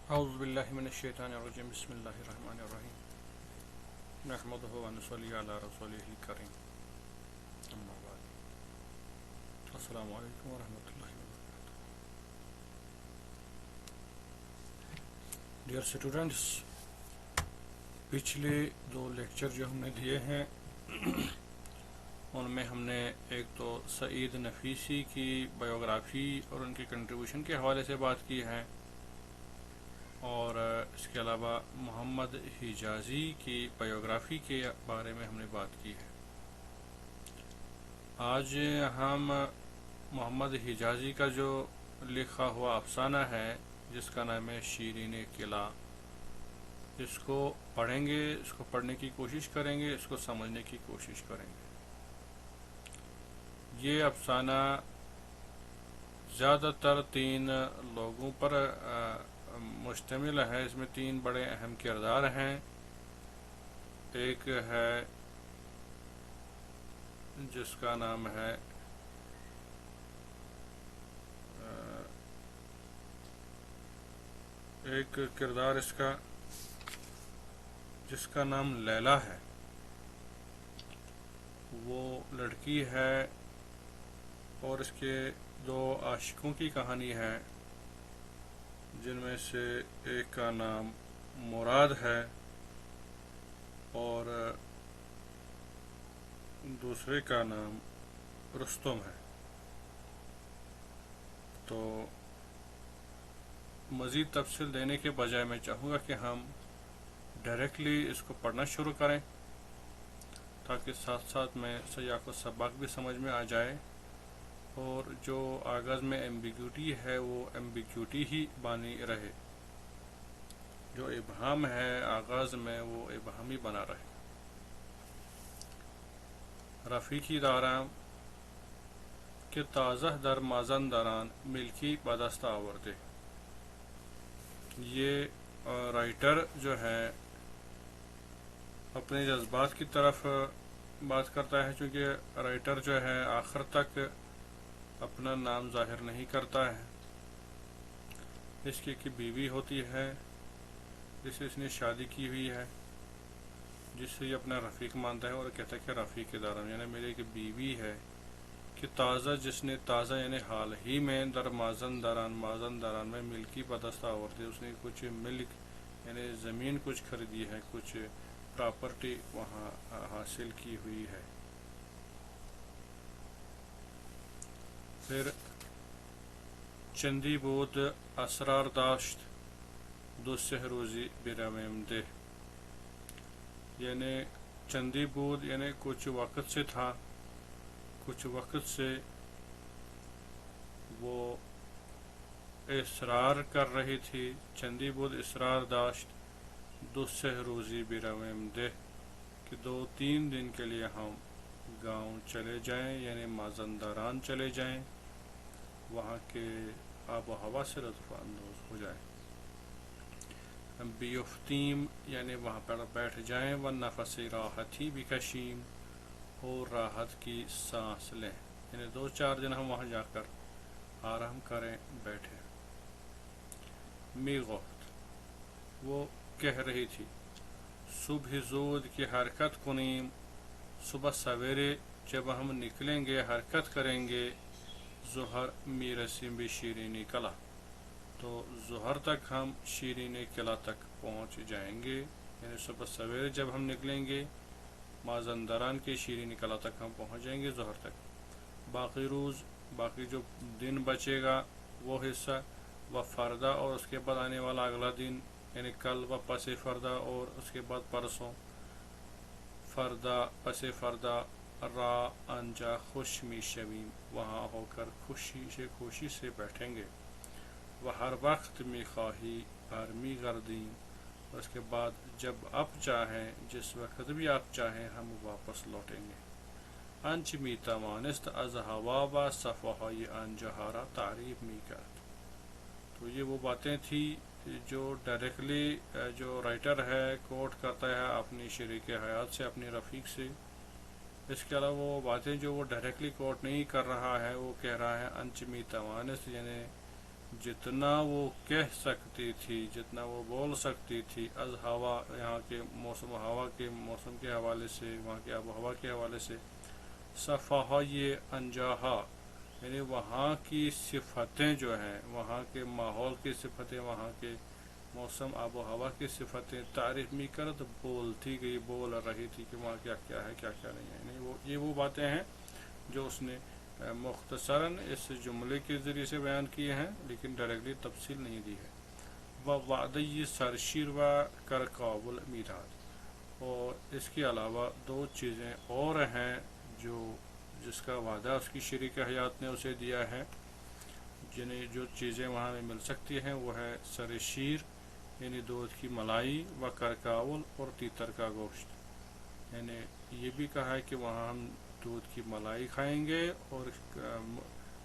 اعوذ باللہ من الشیطان الرجیم بسم اللہ الرحمن الرحیم نحمدہ و نصلی علی رسولہ الکریم اما بعد السلام علیکم ورحمۃ اللہ وبرکاتہ. ڈیئر اسٹوڈنٹس، پچھلے دو لیکچر جو ہم نے دیے ہیں ان میں ہم نے ایک تو سعید نفیسی کی بایوگرافی اور ان کی کنٹریبیوشن کے حوالے سے بات کی ہے، اور اس کے علاوہ محمد حجازی کی بایوگرافی کے بارے میں ہم نے بات کی ہے. آج ہم محمد حجازی کا جو لکھا ہوا افسانہ ہے جس کا نام ہے شیرین قلعہ، اس کو پڑھیں گے، اس کو پڑھنے کی کوشش کریں گے، اس کو سمجھنے کی کوشش کریں گے. یہ افسانہ زیادہ تر 3 لوگوں پر مشتمل ہے. اس میں 3 بڑے اہم کردار ہیں. ایک ہے جس کا نام ہے ایک کردار اس کا جس کا نام لیلا ہے. وہ لڑکی ہے اور اس کے 2 عاشقوں کی کہانی ہے، جن میں سے ایک کا نام مراد ہے اور دوسرے کا نام رستم ہے. تو مزید تفصیل دینے کے بجائے میں چاہوں گا کہ ہم ڈائریکٹلی اس کو پڑھنا شروع کریں تاکہ ساتھ ساتھ میں سیاق و سباق بھی سمجھ میں آ جائے، اور جو آغاز میں ایمبیگوٹی ہے وہ ایمبیگوٹی ہی بانی رہے، جو ابہام ہے آغاز میں وہ ابہام ہی بنا رہے. رفیقی دارم کہ تازہ در مازندران ملکی بدست آورده. یہ رائٹر جو ہے اپنے جذبات کی طرف بات کرتا ہے، چونکہ رائٹر جو ہے آخر تک اپنا نام ظاہر نہیں کرتا ہے. اس کی ایک بیوی ہوتی ہے جس سے اس نے شادی کی ہوئی ہے، جس سے یہ اپنا رفیق مانتا ہے اور کہتا ہے کہ رفیق دارم یعنی میری ایک بیوی ہے کہ تازہ، جس نے تازہ یعنی حال ہی میں در مازندران میں ملکی بدست آورده، اس نے کچھ ملک یعنی زمین کچھ خریدی ہے، کچھ پراپرٹی وہاں حاصل کی ہوئی ہے. پھر چندی بود اسرار داشت 2 روزی برمیم ده، یعنی چندی بود یعنی کچھ وقت سے تھا، کچھ وقت سے وہ اصرار کر رہی تھی. چندی بود اصرار داشت 2 روزی برمیم ده کہ 2-3 دن کے لیے ہم گاؤں چلے جائیں، یعنی مازندران چلے جائیں، وہاں کے آب و ہوا سے لطف اندوز ہو جائیں. بیفتیم یعنی وہاں پر بیٹھ جائیں، و نفس راحتی بکشیم اور راحت کی سانس لیں، یعنی 2-4 دن ہم وہاں جا کر آرام کریں، بیٹھیں. می گفت وہ کہہ رہی تھی، صبح زود کی حرکت کنیم، صبح سویرے جب ہم نکلیں گے، حرکت کریں گے، ظہر میرسیم بھی شیرینی قلعہ، تو ظہر تک ہم شیرین قلعہ تک پہنچ جائیں گے. یعنی صبح سویرے جب ہم نکلیں گے مازندران کے شیرین قلعہ تک ہم پہنچ جائیں گے ظہر تک. باقی روز، باقی جو دن بچے گا وہ حصہ، و فردہ اور اس کے بعد آنے والا اگلا دن یعنی کل و پس فردہ اور اس کے بعد پرسوں، فردہ پس فردہ را انجا خوش می شویم، وہاں ہو کر خوشی سے بیٹھیں گے. وہ ہر وقت می خواہی بر می گردیم، اور اس کے بعد جب آپ چاہیں، جس وقت بھی آپ چاہیں ہم واپس لوٹیں گے. انچ می توانست از ہوا و صفحای انجہارا تعریف می کرد. تو یہ وہ باتیں تھی جو ڈائریکٹلی جو رائٹر ہے کوٹ کرتا ہے اپنی شریک حیات سے، اپنی رفیق سے. اس کے علاوہ وہ باتیں جو وہ ڈائریکٹلی کوٹ نہیں کر رہا ہے، وہ کہہ رہا ہے انچ می توانست یعنی جتنا وہ کہہ سکتی تھی، جتنا وہ بول سکتی تھی، از ہوا، یہاں کے موسم و ہوا کے موسم کے حوالے سے، وہاں کے آب و ہوا کے حوالے سے، صفحہ یہ انجاہا، یعنی وہاں کی صفتیں جو ہیں، وہاں کے ماحول کی صفتیں، وہاں کے موسم آب و ہوا کی صفتیں تعریف می کرد بولتی گئی، بول رہی تھی کہ وہاں کیا کیا ہے، کیا کیا نہیں ہے. یعنی یہ وہ باتیں ہیں جو اس نے مختصراً اس جملے کے ذریعے سے بیان کیے ہیں، لیکن ڈائریکٹلی تفصیل نہیں دی ہے. وعدی سرشیر و کرقابل میراد، اور اس کے علاوہ دو چیزیں اور ہیں جس کا وعدہ اس کی شریک حیات نے اسے دیا ہے. جو چیزیں وہاں میں مل سکتی ہیں وہ ہے سر شیر یعنی دودھ کی ملائی، و کرکاول اور تیتر کا گوشت. یعنی یہ بھی کہا ہے کہ وہاں ہم دودھ کی ملائی کھائیں گے اور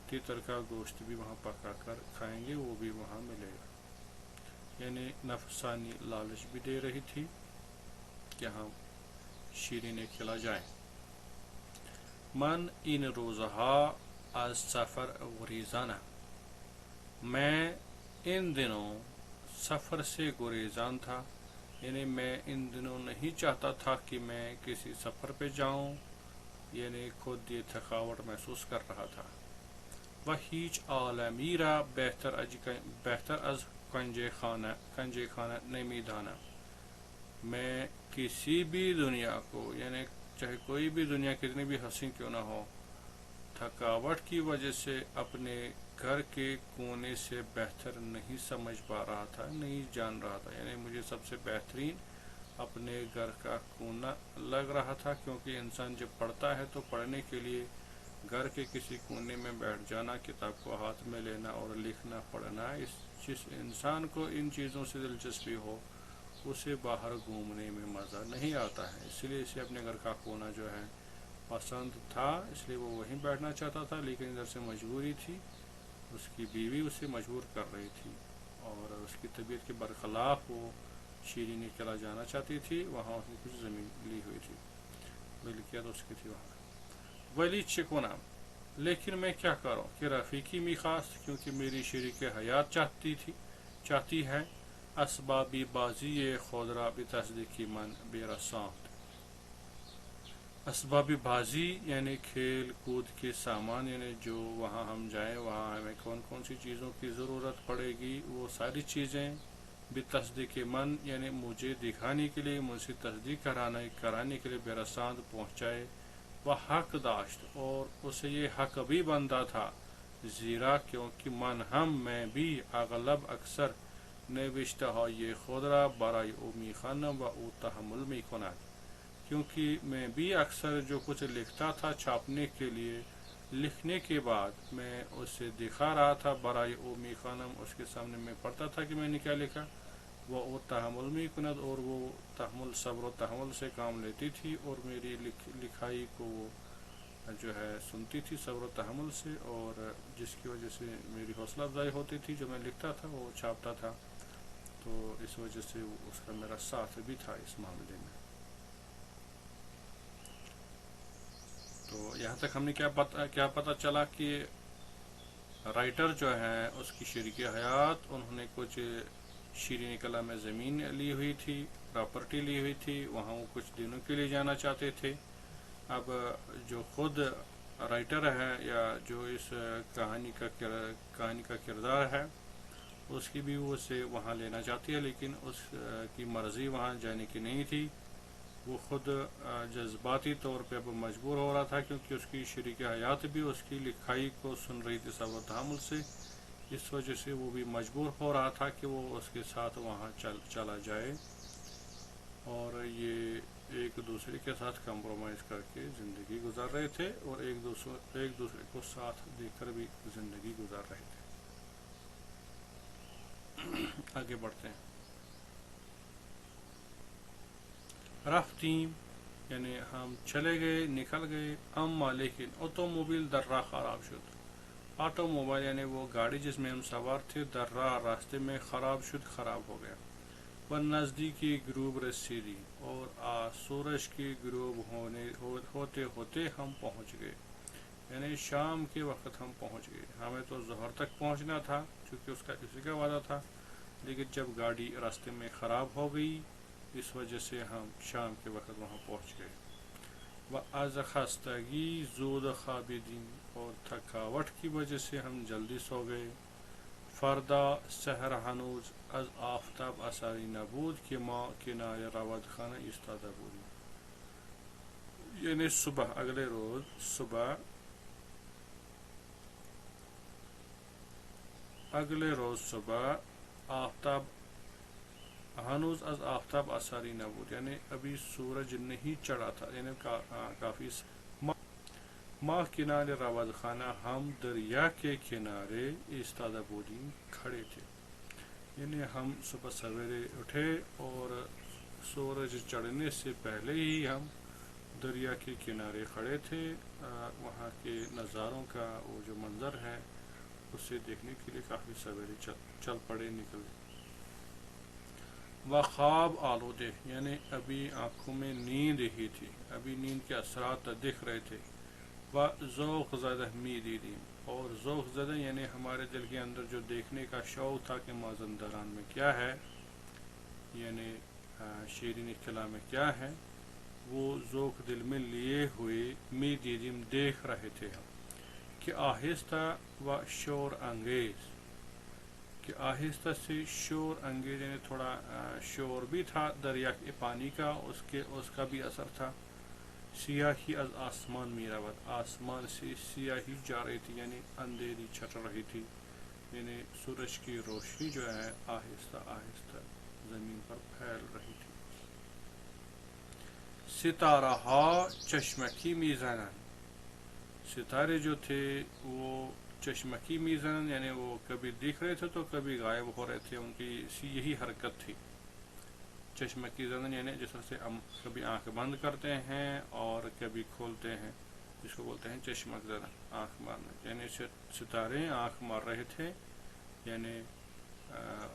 تیتر کا گوشت بھی وہاں پکا کر کھائیں گے، وہ بھی وہاں ملے گا. یعنی نفسانی لالچ بھی دے رہی تھی کہ ہم شیرینی کھلا جائیں. من ان روزہا از سفر گریزانہ، میں ان دنوں سفر سے گریزان تھا، یعنی میں ان دنوں نہیں چاہتا تھا کہ میں کسی سفر پہ جاؤں، یعنی خود یہ تھکاوٹ محسوس کر رہا تھا. و هیچ عالمی را بہتر از کنجے خانہ نمیدانم، میں کسی بھی دنیا کو، یعنی چاہے کوئی بھی دنیا کتنی بھی حسین کیوں نہ ہو، تھکاوٹ کی وجہ سے اپنے گھر کے کونے سے بہتر نہیں سمجھ پا رہا تھا، نہیں جان رہا تھا. یعنی مجھے سب سے بہترین اپنے گھر کا کونا لگ رہا تھا، کیونکہ انسان جب پڑھتا ہے تو پڑھنے کے لیے گھر کے کسی کونے میں بیٹھ جانا، کتاب کو ہاتھ میں لینا اور لکھنا پڑھنا، جس انسان کو ان چیزوں سے دلچسپی ہو اسے باہر گھومنے میں مزہ نہیں آتا ہے. اس لیے اسے اپنے گھر کا کونا جو ہے پسند تھا، اس لیے وہ وہیں بیٹھنا چاہتا تھا. لیکن ادھر سے مجبوری تھی، اس کی بیوی اسے مجبور کر رہی تھی، اور اس کی طبیعت کے برخلاف وہ شیرینی قلعہ جانا چاہتی تھی. وہاں اس نے کچھ زمین لی ہوئی تھی، ملکیت اس کی تھی وہاں. ولی چکنم، لیکن میں کیا کروں کہ رفیقی میخواست، کیونکہ میری شریک حیات چاہتی ہے. اسبابی بازی خود را بتصدیقی من برساند، اسبابی بازی یعنی کھیل کود کے سامان، یعنی جو وہاں ہم جائیں وہاں ہمیں کون کون سی چیزوں کی ضرورت پڑے گی، وہ ساری چیزیں بتصدیق من یعنی مجھے دکھانے کے لیے، مجھ سے تصدیق کرانے کے لیے برساند پہنچائے. وہ حق داشت، اور اسے یہ حق بھی بنتا تھا، زیرا کیونکہ میں بھی اکثر نوشتہهای خود را برای او میخواندم و او تحمل میکند، کیونکہ میں بھی اکثر جو کچھ لکھتا تھا چھاپنے کے لیے، لکھنے کے بعد میں اسے دکھا رہا تھا. برای او میخوانم، اس کے سامنے میں پڑھتا تھا کہ میں نے کیا لکھا. وہ او تحمل میکند، اور وہ تحمل، صبر و تحمل سے کام لیتی تھی، اور میری لکھائی کو وہ جو ہے سنتی تھی صبر و تحمل سے، اور جس کی وجہ سے میری حوصلہ افزائی ہوتی تھی. جو میں لکھتا تھا وہ چھاپتا تھا، تو اس وجہ سے اس کا میرا ساتھ بھی تھا اس معاملے میں. تو یہاں تک ہم نے کیا پتہ چلا کہ رائٹر جو ہیں اس کی شریک حیات، انہوں نے کچھ شیرینی کلا میں زمین لی ہوئی تھی، پراپرٹی لی ہوئی تھی، وہاں وہ کچھ دنوں کے لیے جانا چاہتے تھے. اب جو خود رائٹر ہے یا جو اس کہانی کا کردار ہے، اس کی بھی وہ اسے وہاں لینا چاہتی ہے، لیکن اس کی مرضی وہاں جانے کی نہیں تھی. وہ خود جذباتی طور پہ اب مجبور ہو رہا تھا، کیونکہ اس کی شریک حیات بھی اس کی لکھائی کو سن رہی تھی صبر و تحمل سے. اس وجہ سے وہ بھی مجبور ہو رہا تھا کہ وہ اس کے ساتھ وہاں چلا جائے، اور یہ ایک دوسرے کے ساتھ کمپرومائز کر کے زندگی گزار رہے تھے، اور ایک دوسرے کو ساتھ دے کر بھی زندگی گزار رہے تھے. آگے بڑھتے ہیں. رفتیم یعنی ہم چلے گئے، نکل گئے. اما لیکن اتوموبیل در راہ خراب شد، آٹو موبائل یعنی وہ گاڑی جس میں ہم سوار تھے، در راہ راستے میں خراب ہو گیا. وہ نزدیکی غروب رسیدی، اور سورج کی غروب ہوتے ہوتے ہم پہنچ گئے. یعنی شام کے وقت ہم پہنچ گئے. ہمیں تو ظہر تک پہنچنا تھا چونکہ اس کا اسی کا وعدہ تھا، لیکن جب گاڑی راستے میں خراب ہو گئی اس وجہ سے ہم شام کے وقت وہاں پہنچ گئے. وَاَزْ خَسْتَگِی زُود خَابِدِین، اور تھکاوٹ کی وجہ سے ہم جلدی سو گئے. فردا سحر ہنوز از آفتاب اثری نبود کہ ما کنارے رود خانہ ایستادہ بودیم. یعنی صبح، اگلے روز صبح آفتاب ہنوز از آفتاب اثری نبود، یعنی ابھی سورج نہیں چڑھا تھا، یعنی کافی ماہ کنارے رود خانہ، ہم دریا کے کنارے ایستادہ بودیم، کھڑے تھے. یعنی ہم صبح سویرے اٹھے اور سورج چڑھنے سے پہلے ہی ہم دریا کے کنارے کھڑے تھے. وہاں کے نظاروں کا وہ جو منظر ہے اسے دیکھنے کے لیے کافی سویرے چل پڑے، نکلے. وخواب آلودہ، یعنی ابھی آنکھوں میں نیند ہی تھی، ابھی نیند کے اثرات دکھ رہے تھے. ذوق زدہ می دیدیم، اور ذوق زدہ یعنی ہمارے دل کے اندر جو دیکھنے کا شوق تھا کہ مازندران میں کیا ہے، یعنی شیرین قلعہ میں کیا ہے، وہ ذوق دل میں لیے ہوئے می دیدیم دیکھ رہے تھے ہم. کہ آہستہ و شور انگیز، کہ آہستہ سے شور انگیز، یعنی تھوڑا شور بھی تھا دریا کے پانی کا، اس کا بھی اثر تھا. سیاہی از آسمان می رود، آسمان سے سیاہی جا رہی تھی، یعنی اندھیری چھٹ رہی تھی، یعنی سورج کی روشنی جو ہے آہستہ آہستہ زمین پر پھیل رہی تھی. ستارہ ہا چشمکی می زنن، ستارے جو تھے وہ چشمکی می زنن، یعنی وہ کبھی دکھ رہے تھے تو کبھی غائب ہو رہے تھے، ان کی یہی حرکت تھی. چشمکی زنن یعنی جس طرح سے ہم کبھی آنکھ بند کرتے ہیں اور کبھی کھولتے ہیں، جس کو بولتے ہیں چشمک زدن، آنکھ مارنا. یعنی ستارے آنکھ مار رہے تھے، یعنی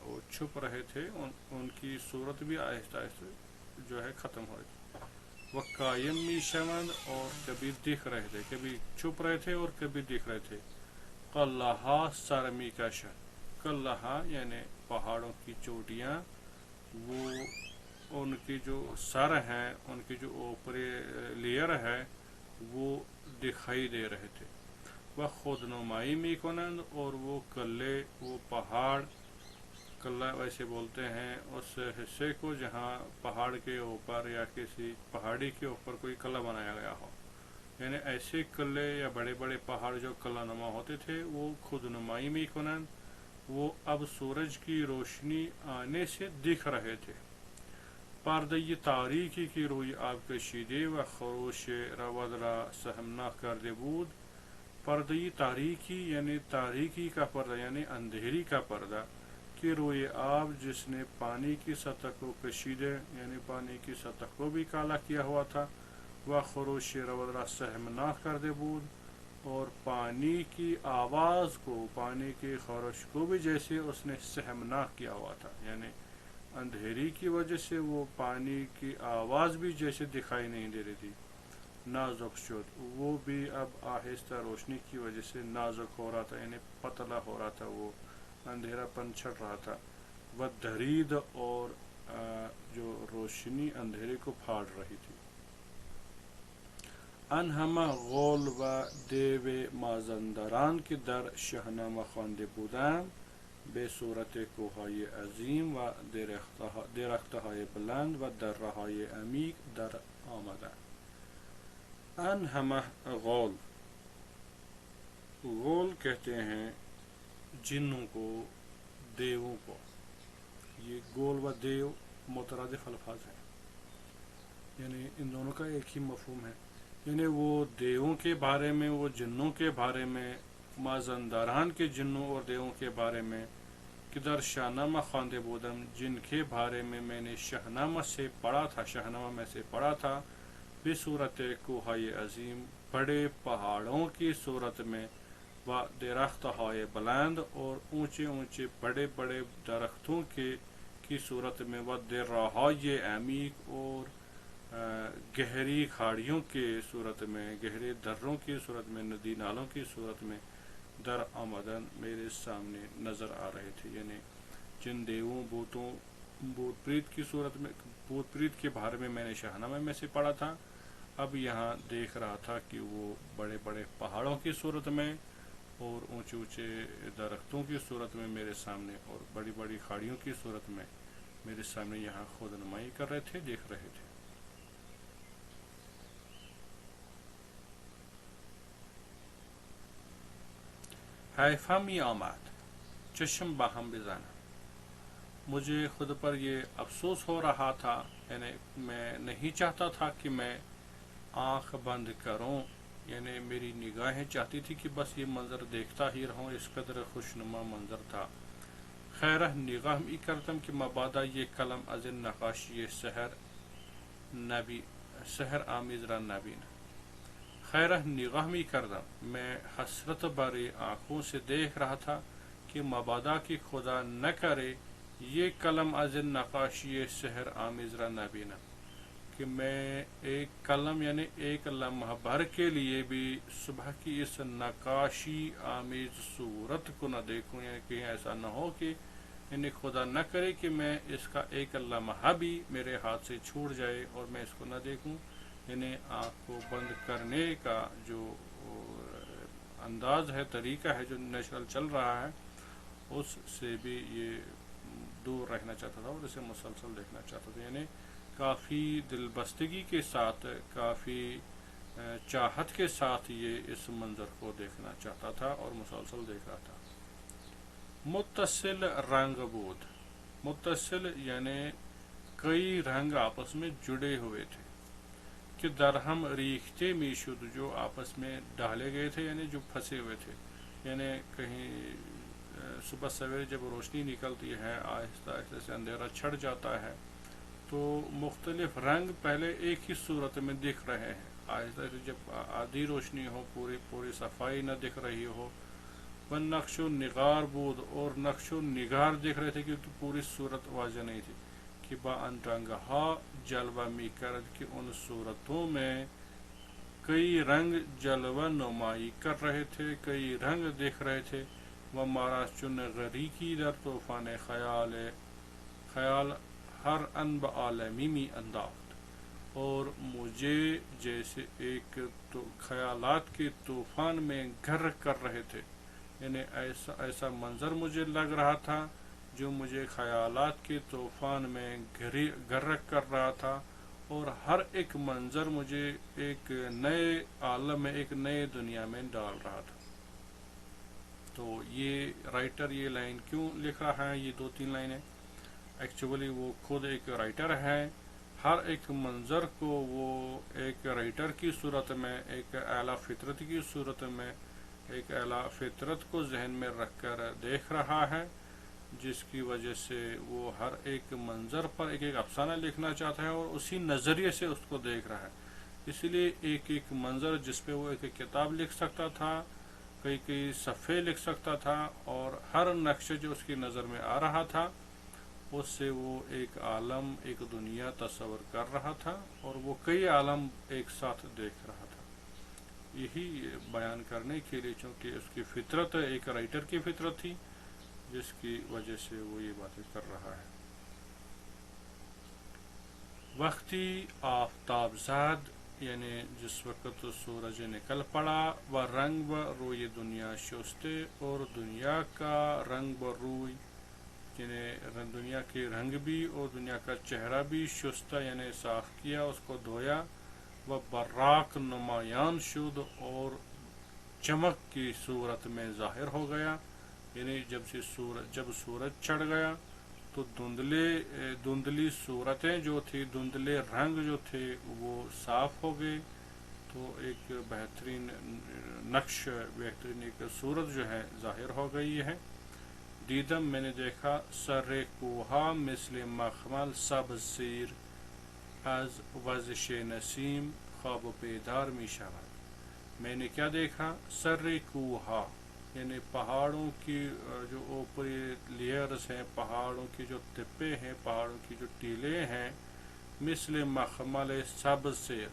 وہ چھپ رہے تھے، ان کی صورت بھی آہستہ آہستہ جو ہے ختم ہو رہی تھی. وہ قائم می شوند، اور کبھی دکھ رہے تھے، کبھی چھپ رہے تھے اور کبھی دکھ رہے تھے. قلہا سرمی کشن، قلہا یعنی پہاڑوں کی چوٹیاں، وہ ان کی جو سر ہیں، ان کی جو اوپری لیئر ہے وہ دکھائی دے رہے تھے. وہ خود نمائی می کنند، اور وہ قلعے، وہ پہاڑ، قلعہ ویسے بولتے ہیں اس حصے کو جہاں پہاڑ کے اوپر یا کسی پہاڑی کے اوپر کوئی قلعہ بنایا گیا ہو، یعنی ایسے قلعے یا بڑے بڑے پہاڑ جو قلعہ نما ہوتے تھے وہ خود نمائی می کنند، وہ اب سورج کی روشنی آنے سے دکھ رہے تھے. پردہ تاریکی کی روی آب کشیدے و خروش رود را سہمناک کرده بود. پردہ تاریکی یعنی تاریکی کا پردہ، یعنی اندھیری کا پردہ، کہ روی آب جس نے پانی کی سطح کو کشیدے، یعنی پانی کی سطح کو بھی کالا کیا ہوا تھا. و خروش رود را سہمناک کرده بود، اور پانی کی آواز کو، پانی کی خروش کو بھی جیسے اس نے سہمناک کیا ہوا تھا، یعنی اندھیری کی وجہ سے وہ پانی کی آواز بھی جیسے دکھائی نہیں دے رہی تھی. نازک شد، وہ بھی اب آہستہ روشنی کی وجہ سے نازک ہو رہا تھا، یعنی پتلا ہو رہا تھا، وہ اندھیرا پن چھٹ رہا تھا. وہ دھرید، اور جو روشنی اندھیرے کو پھاڑ رہی تھی. ان همه غول و دیو مازندران که در شاهنامه خوانده بودم به صورت کوههای عظیم و درختهای بلند و دره‌های عمیق در آمدند. ان همه غول، غول کہتے ہیں جنوں کو، دیووں کو. یہ گول و دیو مترادف الفاظ ہیں، یعنی ان دونوں کا ایک ہی مفہوم ہے. یعنی وہ دیووں کے بارے میں، وہ جنوں کے بارے میں، مازندران کے جنوں اور دیووں کے بارے میں، کہ در شاہنامہ خواندے بودم، جن کے بارے میں میں نے شاہنامہ سے پڑھا تھا، شاہنامہ میں سے پڑھا تھا. بے صورت کوہائے عظیم، بڑے پہاڑوں کی صورت میں، و درختہائے بلند، اور اونچے اونچے بڑے بڑے درختوں کی صورت میں، و درہائے عمیق، اور گہری کھاڑیوں کے صورت میں، گہرے دروں کی صورت میں، ندی نالوں کی صورت میں در آمدن میرے سامنے نظر آ رہے تھے. یعنی جن دیووں بھوت پریت کی صورت میں، بھوت پریت کے بارے میں نے شاہنامے میں سے پڑھا تھا، اب یہاں دیکھ رہا تھا کہ وہ بڑے بڑے پہاڑوں کی صورت میں اور اونچے اونچے درختوں کی صورت میں میرے سامنے، اور بڑی بڑی کھاڑیوں کی صورت میں میرے سامنے یہاں خود نمائی کر رہے تھے، دیکھ رہے تھے. حیفا می آمد چشم باہم بزانا. مجھے خود پر یہ افسوس ہو رہا تھا، یعنی میں نہیں چاہتا تھا کہ میں آنکھ بند کروں، یعنی میری نگاہیں چاہتی تھی کہ بس یہ منظر دیکھتا ہی رہوں، اس قدر خوشنما منظر تھا. خیرہ نگاہ می کردم کہ مبادا یہ قلم از نقاشی سحر آمیز را نبین. خیرہ نگاہ می کردم، میں حسرت بھری آنکھوں سے دیکھ رہا تھا کہ مبادا کی خدا نہ کرے یہ قلم از نقاشی سحر آمیز را نبینا، کہ میں ایک قلم یعنی ایک لمحہ بھر کے لیے بھی صبح کی اس نقاشی آمیز صورت کو نہ دیکھوں. یعنی کہیں ایسا نہ ہو کہ یعنی خدا نہ کرے کہ میں اس کا ایک لمحہ بھی میرے ہاتھ سے چھوٹ جائے اور میں اس کو نہ دیکھوں. یعنی آنکھ کو بند کرنے کا جو انداز ہے، طریقہ ہے جو نیچرل چل رہا ہے، اس سے بھی یہ دور رہنا چاہتا تھا اور اسے مسلسل دیکھنا چاہتا تھا. یعنی کافی دل بستگی کے ساتھ، کافی چاہت کے ساتھ یہ اس منظر کو دیکھنا چاہتا تھا اور مسلسل دیکھ رہا تھا. متصل رنگ بود، متصل یعنی کئی رنگ آپس میں جڑے ہوئے تھے، کہ درہم ریختے می شد، جو آپس میں ڈالے گئے تھے، یعنی جو پھنسے ہوئے تھے. یعنی کہیں صبح سویرے جب روشنی نکلتی ہے، آہستہ آہستہ سے اندھیرا چھڑ جاتا ہے، تو مختلف رنگ پہلے ایک ہی صورت میں دکھ رہے ہیں. آہستہ آہستہ جب آدھی روشنی ہو، پوری صفائی نہ دکھ رہی ہو، وہ نقش و نگار بود، اور نقش و نگار دیکھ رہے تھے کہ تو پوری صورت واضح نہیں تھی، کہ با ان رنگہا جلوہ می کرد، کہ ان صورتوں میں کئی رنگ جلوہ نمائی کر رہے تھے، کئی رنگ دیکھ رہے تھے. وہ مارا چن غریقی در طوفان خیال ہر ان بعالمی می انداخت، اور مجھے جیسے ایک خیالات کے طوفان میں غرق کر رہے تھے. یعنی ایسا منظر مجھے لگ رہا تھا جو مجھے خیالات کے طوفان میں غرق کر رہا تھا، اور ہر ایک منظر مجھے ایک نئے عالم میں، ایک نئے دنیا میں ڈال رہا تھا. تو یہ رائٹر یہ لائن کیوں لکھ رہا ہے؟ یہ 2-3 لائنیں ایکچولی وہ خود ایک رائٹر ہے. ہر ایک منظر کو وہ ایک رائٹر کی صورت میں، ایک اعلیٰ فطرت کی صورت میں، ایک اعلیٰ فطرت کو ذہن میں رکھ کر دیکھ رہا ہے، جس کی وجہ سے وہ ہر ایک منظر پر ایک ایک افسانہ لکھنا چاہتا ہے اور اسی نظریے سے اس کو دیکھ رہا ہے. اسی لیے ایک ایک منظر جس پہ وہ ایک ایک کتاب لکھ سکتا تھا، کئی صفحے لکھ سکتا تھا، اور ہر نقشہ جو اس کی نظر میں آ رہا تھا اس سے وہ ایک عالم، ایک دنیا تصور کر رہا تھا، اور وہ کئی عالم ایک ساتھ دیکھ رہا تھا. یہی بیان کرنے کے لیے، چونکہ اس کی فطرت ایک رائٹر کی فطرت تھی، جس کی وجہ سے وہ یہ باتیں کر رہا ہے. وقتی آفتاب زد، یعنی جس وقت سورج نکل پڑا، و رنگ و روی دنیا شستے، اور دنیا کا رنگ و روی یعنی دنیا کے رنگ بھی اور دنیا کا چہرہ بھی شستہ یعنی صاف کیا، اس کو دھویا. و براق نمایان شد، اور چمک کی صورت میں ظاہر ہو گیا. یعنی جب سورج چڑھ گیا تو دھندلی صورتیں جو تھی، دھندلے رنگ جو تھے وہ صاف ہو گئے. تو ایک بہترین نقش، بہترین ایک صورت جو ہے ظاہر ہو گئی ہے. دیدم، میں نے دیکھا، سر کوہا مثل مخمل سبز سیر، از وزش نسیم خواب و بیدار می شود. میں نے کیا دیکھا؟ سر کوہا یعنی پہاڑوں کی جو اوپری لیئرز ہیں، پہاڑوں کی جو تپے ہیں، پہاڑوں کی جو ٹیلے ہیں، مثل مخمل سبز سیر،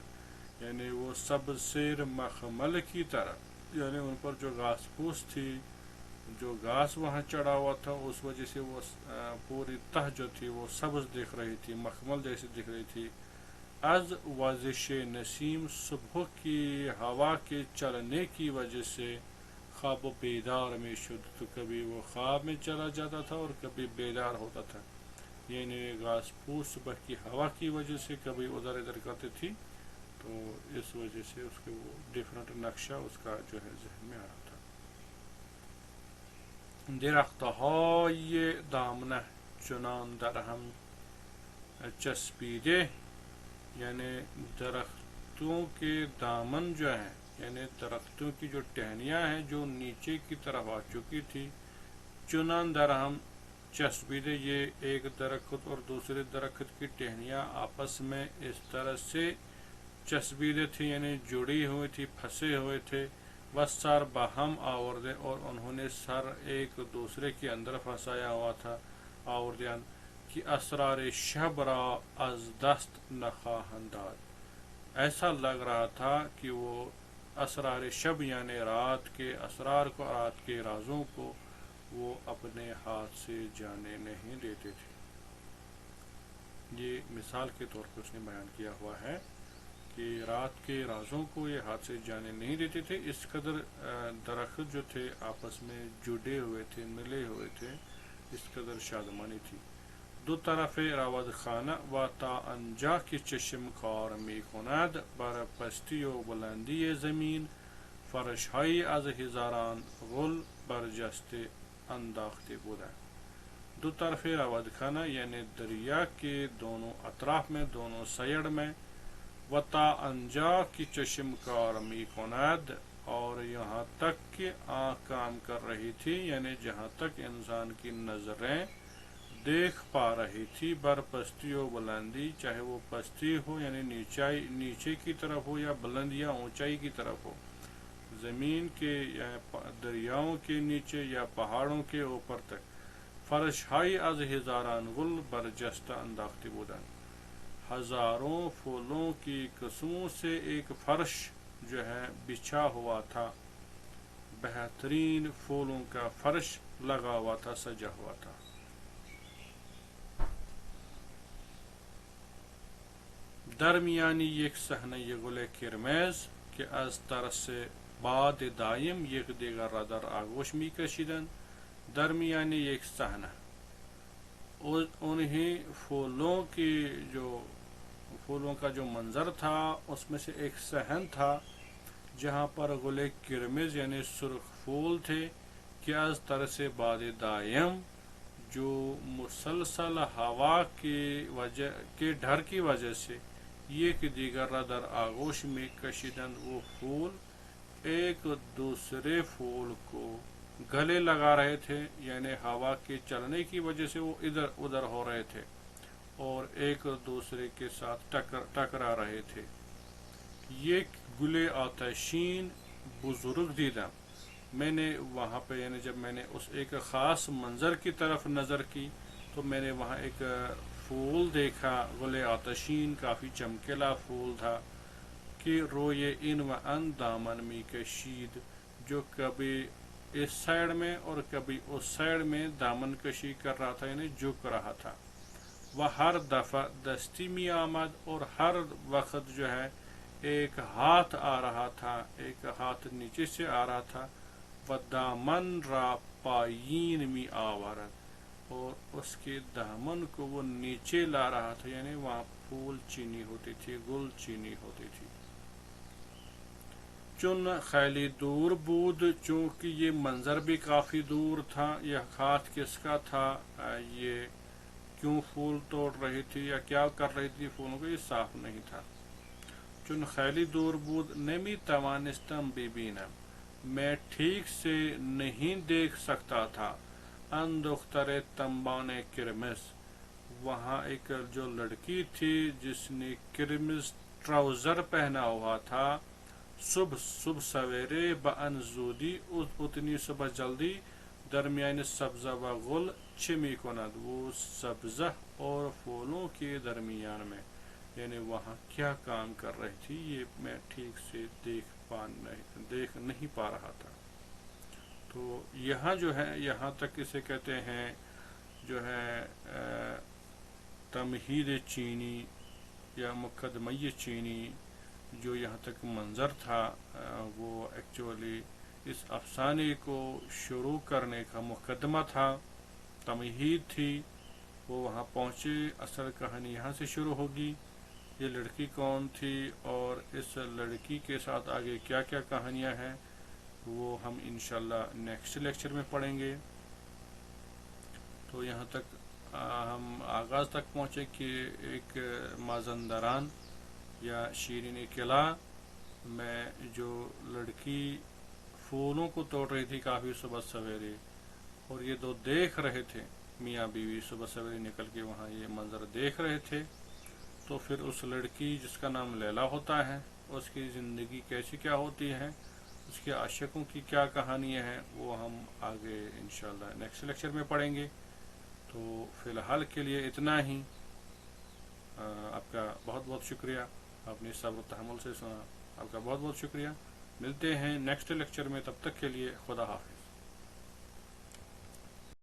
یعنی وہ سبز سیر مخمل کی طرح، یعنی ان پر جو گھاس پھوس تھی، جو گھاس وہاں چڑھا ہوا تھا، اس وجہ سے وہ پوری تہ جو تھی وہ سبز دکھ رہی تھی، مخمل جیسی دکھ رہی تھی۔ از وزش نسیم، صبح کی ہوا کے چلنے کی وجہ سے خواب و بیدار میں شد، تو کبھی وہ خواب میں چلا جاتا تھا اور کبھی بیدار ہوتا تھا، یعنی گھاس پھوس صبح کی ہوا کی وجہ سے کبھی ادھر ادھر کرتی تھی، تو اس وجہ سے اس کے وہ ڈفرینٹ نقشہ اس کا جو ہے ذہن میں آ رہا تھا۔ درختهای دامنه چنان در ہم چسبیدے، یعنی درختوں کے دامن جو ہیں، یعنی درختوں کی جو ٹہنیاں ہیں جو نیچے کی طرف آ چکی تھی، چنان در ہم چسبیدے، یہ ایک درخت اور دوسرے درخت کی ٹہنیاں آپس میں اس طرح سے چسبیدے تھی، یعنی جڑی ہوئی تھی، پھنسے ہوئے تھے، بس سر باہم آوردے، اور انہوں نے سر ایک دوسرے کے اندر پھنسایا ہوا تھا، آوردیان کہ اسرار شب را از دست نخواہند داد، ایسا لگ رہا تھا کہ وہ اسرار شب یعنی رات کے اسرار کو، رات کے رازوں کو وہ اپنے ہاتھ سے جانے نہیں دیتے تھے۔ یہ مثال کے طور پر اس نے بیان کیا ہوا ہے کہ رات کے رازوں کو یہ ہاتھ سے جانے نہیں دیتے تھے، اس قدر درخت جو تھے آپس میں جڑے ہوئے تھے، ملے ہوئے تھے، اس قدر شادمانی تھی۔ دو طرف رود خانه و تا آنجا که چشم کار می کند، بر پستی و بلندی زمین فرشهایی از هزاران غل برجسته انداخته بودند۔ دو طرف رود خانه یعنی دریا کے دونوں اطراف میں، دونوں سائڈ میں، و تا آنجا کی چشم کار می کند، اور یہاں تک کہ آنکھ کام کر رہی تھی، یعنی جہاں تک انسان کی نظریں دیکھ پا رہی تھی، بر پستی و بلندی، چاہے وہ پستی ہو یعنی نیچے کی طرف ہو، یا بلند یا اونچائی کی طرف ہو، زمین کے یا دریاؤں کے نیچے یا پہاڑوں کے اوپر تک، فرشهای از هزاران گل برجسته انداخته بودند، ہزاروں پھولوں کی قسموں سے ایک فرش جو ہے بچھا ہوا تھا، بہترین پھولوں کا فرش لگا ہوا تھا، سجا ہوا تھا۔ درمیانی یک صحنه گل کرمز که از طرس باد دایم یکدیگر را در آغوش میکشیدند، درمیانی یک صحنه، انہیں پھولوں کا جو منظر تھا اس میں سے ایک صحن تھا جہاں پر گل کرمز یعنی سرخ پھول تھے، کہ از طرس باد دائم، جو مسلسل ہوا کے ڈر کی وجہ سے، ایک دیگر را در آغوش میں کشیدن، وہ پھول ایک دوسرے پھول کو گلے لگا رہے تھے، یعنی ہوا کے چلنے کی وجہ سے وہ ادھر ادھر ہو رہے تھے اور ایک دوسرے کے ساتھ ٹکرا رہے تھے۔ یہ گل آتشین بزرگ دیدم، میں نے وہاں پہ یعنی جب میں نے اس ایک خاص منظر کی طرف نظر کی تو میں نے وہاں ایک پھول دیکھا، گل آتشین، کافی چمکیلا پھول تھا، کہ روئے ان و ان دامن می کشید، جو کبھی اس سائڈ میں اور کبھی اس سائڈ میں دامن کشی کر رہا تھا، یعنی جھک رہا تھا۔ وہ ہر دفعہ دستی می آمد، اور ہر وقت جو ہے ایک ہاتھ آ رہا تھا، ایک ہاتھ نیچے سے آ رہا تھا، و دامن را پایین می آورد، اور اس کے دامن کو وہ نیچے لا رہا تھا، یعنی وہاں پھول چینی ہوتی تھی، گل چینی ہوتی تھی۔ چون خیلی دور بود، چونکہ یہ منظر بھی کافی دور تھا، یہ ہاتھ کس کا تھا، یہ کیوں پھول توڑ رہی تھی یا کیا کر رہی تھی پھولوں کو، یہ صاف نہیں تھا۔ چون خیلی دور بود نمی توانستم ببینم، میں ٹھیک سے نہیں دیکھ سکتا تھا، ان دختر تنبان کرمز، وہاں ایک جو لڑکی تھی جس نے کرمز ٹراؤزر پہنا ہوا تھا، صبح سویرے بان زودی، اتنی صبح جلدی، درمیان سبزہ و گل چمی کند، وہ سبزہ اور پھولوں کے درمیان میں، یعنی وہاں کیا کام کر رہی تھی یہ میں ٹھیک سے دیکھ نہیں پا رہا تھا. تو یہاں جو ہے یہاں تک اسے کہتے ہیں جو ہے تمہید چینی یا مقدمہ چینی. جو یہاں تک منظر تھا وہ ایکچولی اس افسانے کو شروع کرنے کا مقدمہ تھا، تمہید تھی. وہ وہاں پہنچے، اصل کہانی یہاں سے شروع ہوگی. یہ لڑکی کون تھی اور اس لڑکی کے ساتھ آگے کیا کیا کہانیاں ہیں وہ ہم انشاءاللہ نیکسٹ لیکچر میں پڑھیں گے. تو یہاں تک ہم آغاز تک پہنچے کہ ایک مازندران یا شیرین قلعہ میں جو لڑکی پھولوں کو توڑ رہی تھی کافی صبح سویرے، اور یہ دو دیکھ رہے تھے، میاں بیوی صبح سویرے نکل کے وہاں یہ منظر دیکھ رہے تھے. تو پھر اس لڑکی جس کا نام لیلا ہوتا ہے اس کی زندگی کیسی کیا ہوتی ہے، اس کے عاشقوں کی کیا کہانیاں ہیں وہ ہم آگے انشاءاللہ نیکسٹ لیکچر میں پڑھیں گے. تو فی الحال کے لیے اتنا ہی. آپ کا بہت بہت شکریہ، اپنی صبر و تحمل سے سنا. آپ کا بہت بہت شکریہ. ملتے ہیں نیکسٹ لیکچر میں، تب تک کے لیے خدا حافظ.